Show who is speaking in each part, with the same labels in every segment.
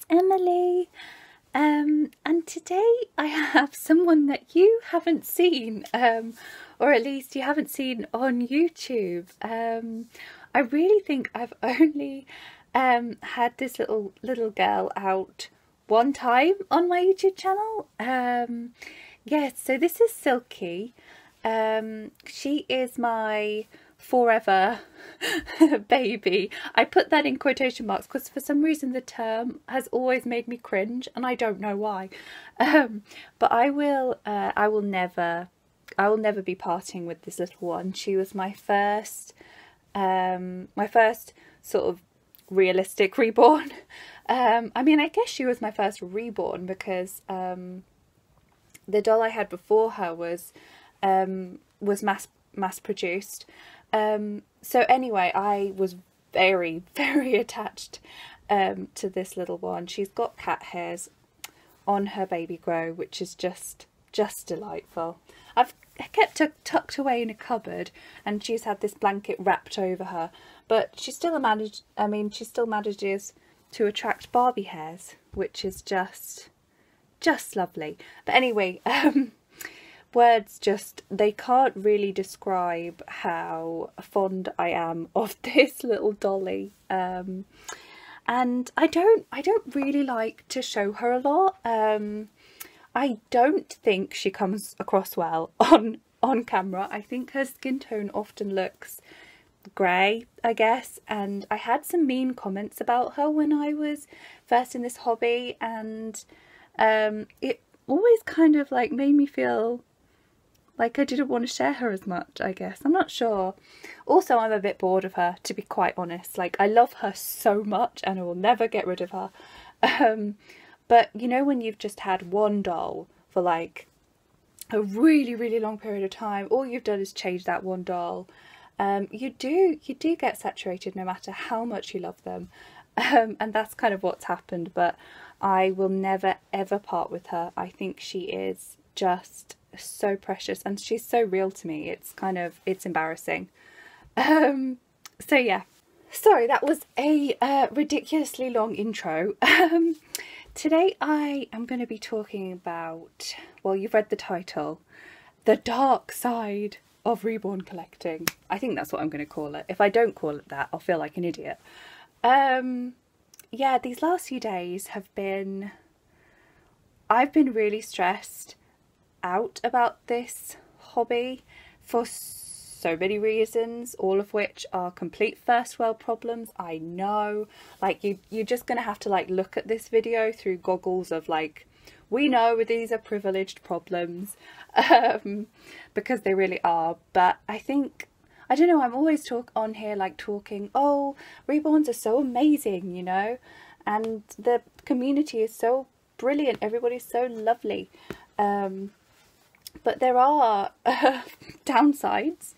Speaker 1: Emily, and today I have someone that you haven't seen, or at least you haven't seen on YouTube. I really think I've only had this little girl out one time on my YouTube channel. Yes, so this is Silky. She is my forever baby. I put that in quotation marks because for some reason the term has always made me cringe and I don't know why. But I will never be parting with this little one. She was my first sort of realistic reborn. I mean, I guess she was my first reborn because the doll I had before her was mass produced. So anyway, I was very attached to this little one. She's got cat hairs on her baby grow, which is just delightful. I've kept her tucked away in a cupboard and she's had this blanket wrapped over her, but she still manages to attract Barbie hairs, which is just lovely. But anyway, words they can't really describe how fond I am of this little dolly. And I don't really like to show her a lot. I don't think she comes across well on camera. I think her skin tone often looks grey, I guess, and I had some mean comments about her when I was first in this hobby, and it always kind of like made me feel like I didn't want to share her as much, I guess. I'm not sure. Also, I'm a bit bored of her, to be quite honest. Like, I love her so much and I will never get rid of her. But you know when you've just had one doll for like a really long period of time, all you've done is change that one doll. You do get saturated no matter how much you love them. And that's kind of what's happened, but I will never ever part with her. I think she is just so precious and she's so real to me. It's embarrassing. So yeah, sorry, that was a ridiculously long intro. Today I am going to be talking about, well, you've read the title, the dark side of reborn collecting. I think that's what I'm going to call it. If I don't call it that, I'll feel like an idiot. Yeah, these last few days I've been really stressed out about this hobby for so many reasons, all of which are complete first world problems. I know, like you're just gonna have to like look at this video through goggles of like, we know these are privileged problems, because they really are. But I think, I don't know, I'm always talking, oh, reborns are so amazing, you know, and the community is so brilliant, everybody's so lovely. But there are downsides,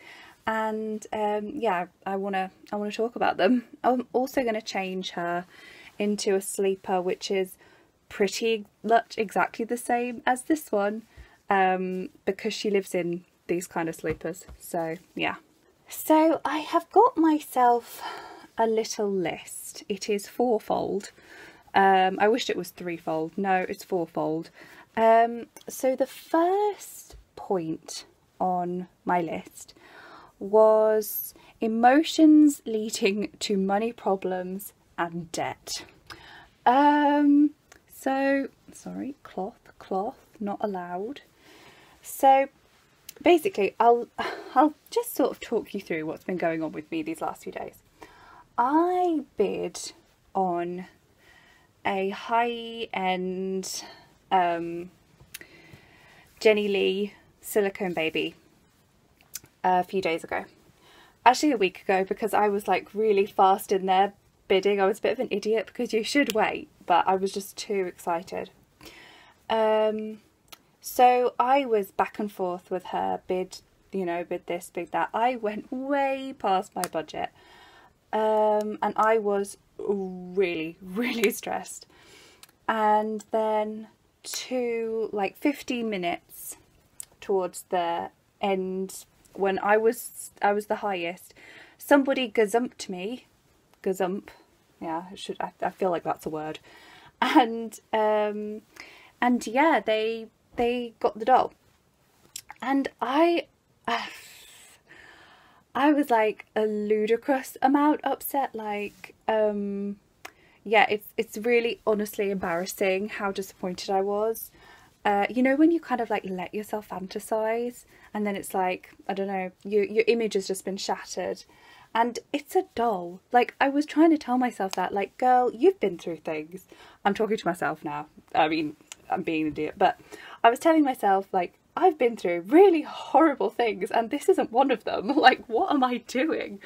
Speaker 1: and yeah, I wanna talk about them. I'm also going to change her into a sleeper, which is pretty much exactly the same as this one, because she lives in these kind of sleepers. So yeah. So I have got myself a little list. It is fourfold. I wished it was threefold. No, it's fourfold. So the first point on my list was emotions leading to money problems and debt. So sorry, cloth not allowed. So basically I'll just sort of talk you through what's been going on with me these last few days. I bid on a high-end Jenny Lee silicone baby a few days ago, actually a week ago, because I was like really fast in there bidding. I was a bit of an idiot because you should wait, but I was just too excited. So I was back and forth with her, bid this, bid that. I went way past my budget, and I was really stressed. And then to like 15 minutes towards the end, when I was the highest, somebody gazumped me. Gazump, yeah, I feel like that's a word. and yeah, they got the doll, and I was like a ludicrous amount upset. Like, yeah, it's really honestly embarrassing how disappointed I was. You know, when you kind of like let yourself fantasize, and then it's like, I don't know, your image has just been shattered, and it's a doll. Like, I was trying to tell myself that, like, girl, you've been through things. I'm talking to myself now. I mean, I'm being an idiot, but I was telling myself, like, I've been through really horrible things and this isn't one of them. Like, what am I doing?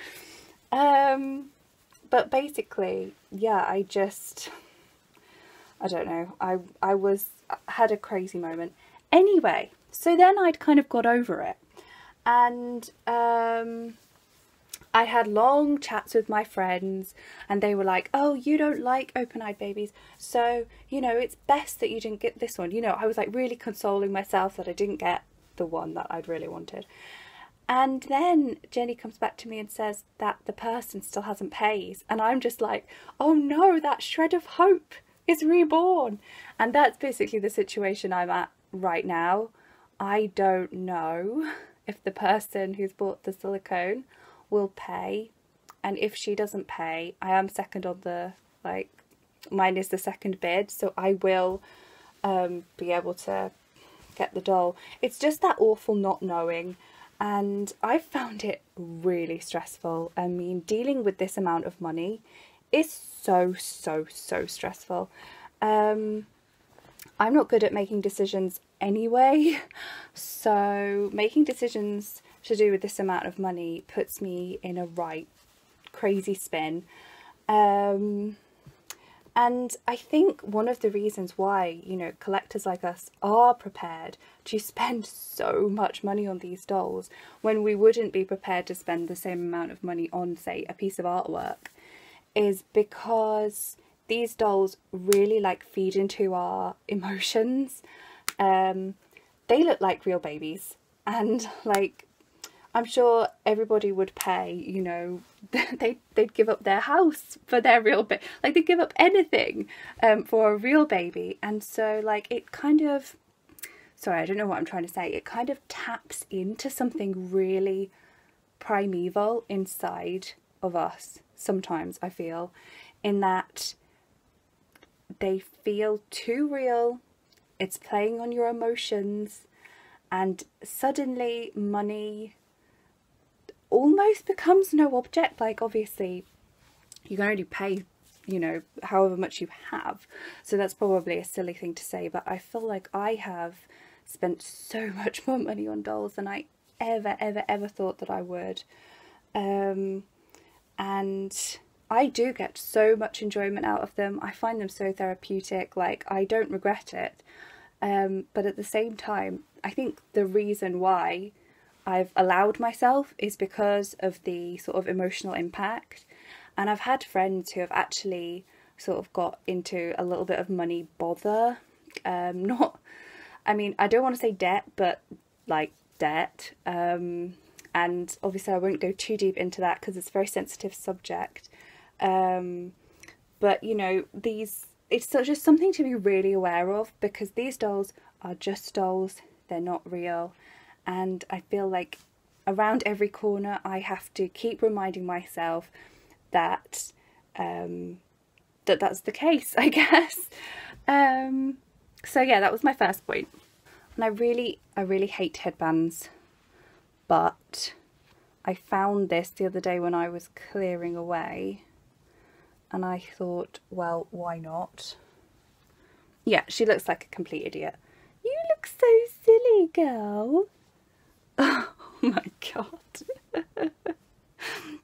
Speaker 1: But basically, yeah, I don't know. I had a crazy moment. Anyway, so then I'd kind of got over it, and I had long chats with my friends, and they were like, oh, you don't like open-eyed babies, so, you know, it's best that you didn't get this one. You know, I was like really consoling myself that I didn't get the one that I'd really wanted. And then Jenny comes back to me and says that the person still hasn't paid. And I'm just like, oh no, that shred of hope is reborn. And that's basically the situation I'm at right now. I don't know if the person who's bought the silicone will pay, and if she doesn't pay, I am second on the, like, mine is the second bid, so I will be able to get the doll. It's just that awful not knowing, and I found it really stressful. I mean, dealing with this amount of money is so stressful. I'm not good at making decisions anyway, so making decisions to do with this amount of money puts me in a right crazy spin. And I think one of the reasons why, you know, collectors like us are prepared to spend so much money on these dolls when we wouldn't be prepared to spend the same amount of money on, say, a piece of artwork, is because these dolls really like feed into our emotions. They look like real babies, and like, I'm sure everybody would pay, you know, they'd give up their house for their real baby. Like, they'd give up anything for a real baby. And so, like, it kind of, sorry, I don't know what I'm trying to say. It kind of taps into something really primeval inside of us sometimes, I feel, in that they feel too real. It's playing on your emotions, and suddenly money almost becomes no object. Like, obviously you can only pay, you know, however much you have, so that's probably a silly thing to say, but I feel like I have spent so much more money on dolls than I ever thought that I would. And I do get so much enjoyment out of them. I find them so therapeutic. Like, I don't regret it, but at the same time, I think the reason why I've allowed myself is because of the sort of emotional impact. And I've had friends who have actually sort of got into a little bit of money bother. Not, I mean, I don't want to say debt, but like debt. And obviously I won't go too deep into that because it's a very sensitive subject. But, you know, it's just something to be really aware of, because these dolls are just dolls. They're not real. And I feel like around every corner I have to keep reminding myself that that's the case, I guess. So yeah, that was my first point. And I really hate headbands, but I found this the other day when I was clearing away, and I thought, well, why not? Yeah, she looks like a complete idiot. You look so silly, girl. Oh my god.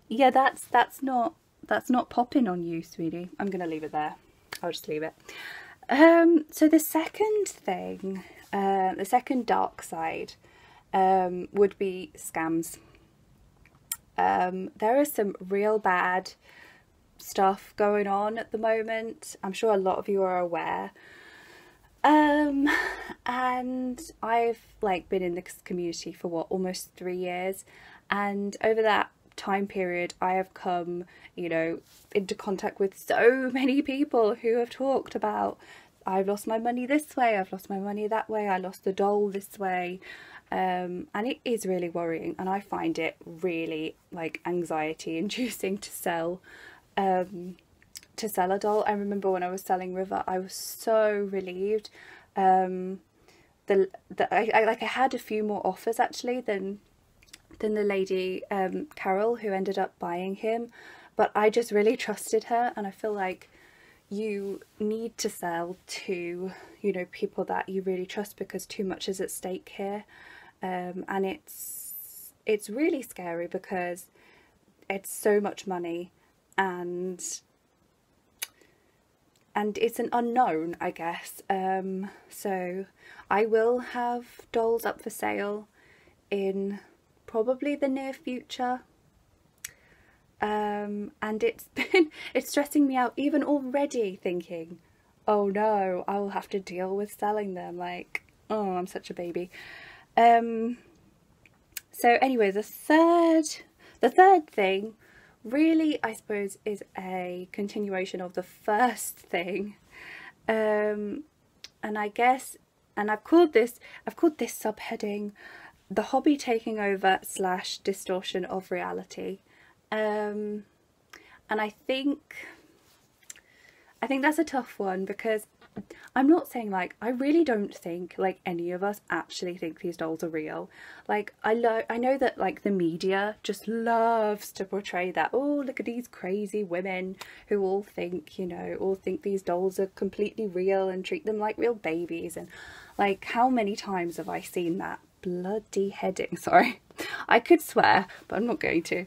Speaker 1: Yeah, that's not popping on you, sweetie. I'm gonna leave it there. I'll just leave it. So the second thing, the second dark side, would be scams. There is some real bad stuff going on at the moment. I'm sure a lot of you are aware. And I've like been in this community for what, almost 3 years, and over that time period, I have come, you know, into contact with so many people who have talked about, I've lost my money this way, I've lost my money that way, I lost the doll this way. And it is really worrying, and I find it really like anxiety inducing to sell a doll. I remember when I was selling River, I was so relieved. I had a few more offers actually than the lady Carol who ended up buying him, but I just really trusted her, and I feel like you need to sell to, you know, people that you really trust, because too much is at stake here. And it's really scary because it's so much money, and it's an unknown, I guess. So I will have dolls up for sale in probably the near future. And it's stressing me out even already, thinking, oh no, I will have to deal with selling them. Like, oh, I'm such a baby. So anyway, the third thing really, I suppose, is a continuation of the first thing. And I guess, and I've called this subheading the hobby taking over / distortion of reality. And I think that's a tough one, because I'm not saying, like, I really don't think like any of us actually think these dolls are real. Like, I know that like the media just loves to portray that, oh, look at these crazy women who all think, you know, these dolls are completely real and treat them like real babies. And like, how many times have I seen that bloody heading? Sorry, I could swear, but I'm not going to.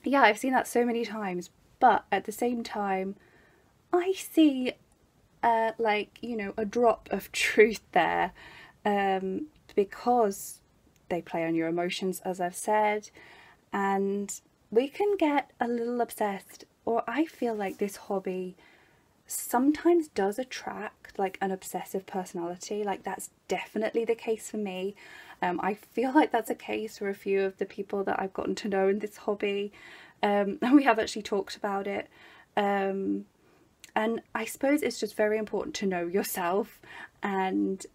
Speaker 1: Yeah, I've seen that so many times, but at the same time, I see like, you know, a drop of truth there, because they play on your emotions, as I've said, and we can get a little obsessed, or I feel like this hobby sometimes does attract like an obsessive personality. Like, that's definitely the case for me. I feel like that's a case for a few of the people that I've gotten to know in this hobby, and we have actually talked about it. And I suppose it's just very important to know yourself, and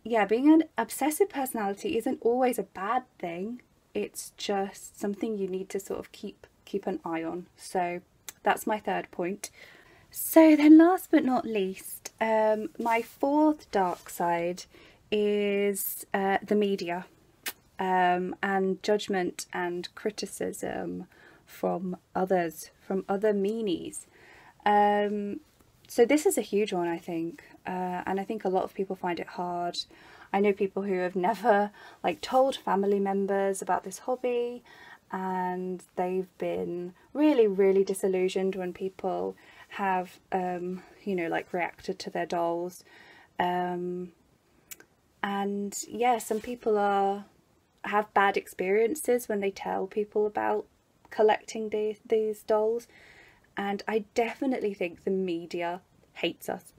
Speaker 1: yeah, being an obsessive personality isn't always a bad thing. It's just something you need to sort of keep an eye on. So that's my third point. So then, last but not least, my fourth dark side is the media, and judgment and criticism from others, from other meanies. So this is a huge one, I think, and I think a lot of people find it hard. I know people who have never like told family members about this hobby, and they've been really, really disillusioned when people have you know, like reacted to their dolls. And yeah, some people have bad experiences when they tell people about collecting these dolls, and I definitely think the media hates us.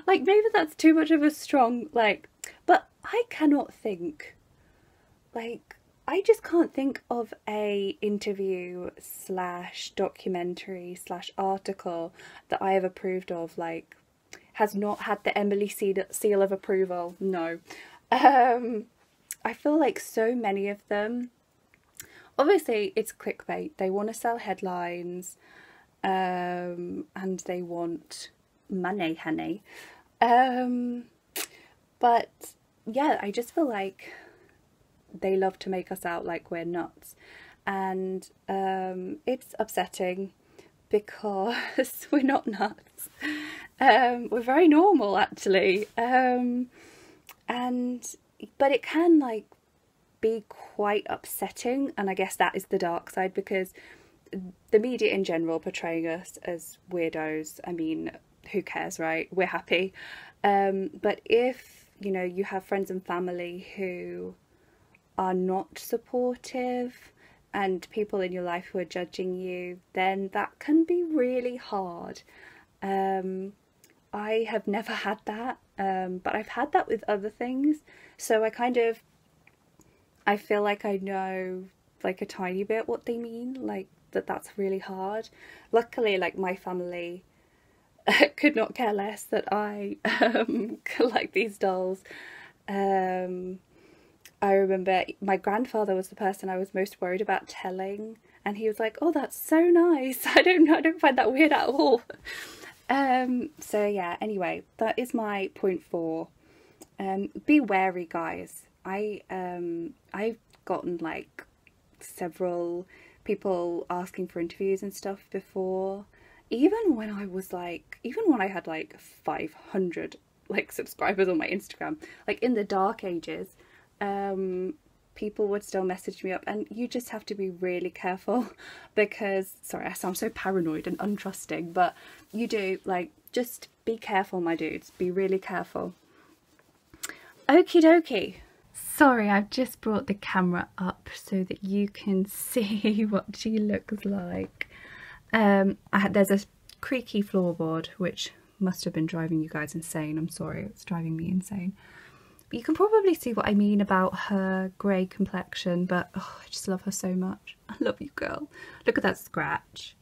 Speaker 1: Like, maybe that's too much of a strong, like, but I cannot think, like, I just can't think of a interview / documentary / article that I have approved of, like, has not had the Emily seal of approval. No. I feel like so many of them, obviously it's clickbait, they want to sell headlines, and they want money, honey. But yeah, I just feel like they love to make us out like we're nuts, and it's upsetting because we're not nuts. We're very normal, actually. But it can like be quite upsetting, and I guess that is the dark side, because the media in general portraying us as weirdos, I mean, who cares, right? We're happy. But if, you know, you have friends and family who are not supportive, and people in your life who are judging you, then that can be really hard. I have never had that, but I've had that with other things, so I kind of I feel like I know like a tiny bit what they mean, like that's really hard. Luckily, like my family could not care less that I collect these dolls. I remember my grandfather was the person I was most worried about telling, and he was like, "Oh, that's so nice. I don't find that weird at all." So yeah, anyway, that is my point 4. Be wary, guys. I've gotten like several people asking for interviews and stuff before, even when I had like 500 like subscribers on my Instagram, like in the dark ages. People would still message me up, and you just have to be really careful because, sorry, I sound so paranoid and untrusting, but you do, like, just be careful, my dudes, be really careful. Okie dokie. Sorry, I've just brought the camera up so that you can see what she looks like. There's a creaky floorboard which must have been driving you guys insane. I'm sorry, it's driving me insane. But you can probably see what I mean about her grey complexion, but oh, I just love her so much. I love you, girl. Look at that scratch.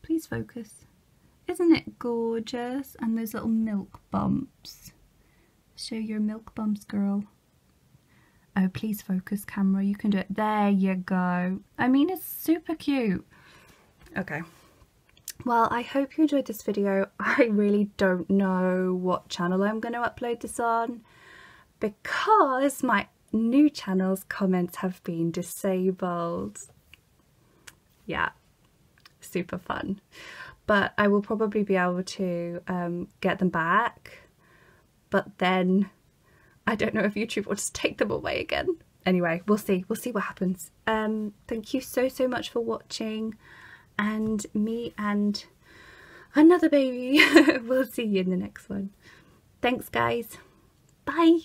Speaker 1: Please focus. Isn't it gorgeous? And those little milk bumps. Show your milk bumps, girl. Oh, please focus, camera. You can do it. There you go. I mean, it's super cute. Okay. Well, I hope you enjoyed this video. I really don't know what channel I'm going to upload this on because my new channel's comments have been disabled. Yeah, super fun. But I will probably be able to get them back. But then I don't know if YouTube will just take them away again. Anyway, we'll see. We'll see what happens. Thank you so much for watching. And me and another baby. We'll see you in the next one. Thanks, guys. Bye.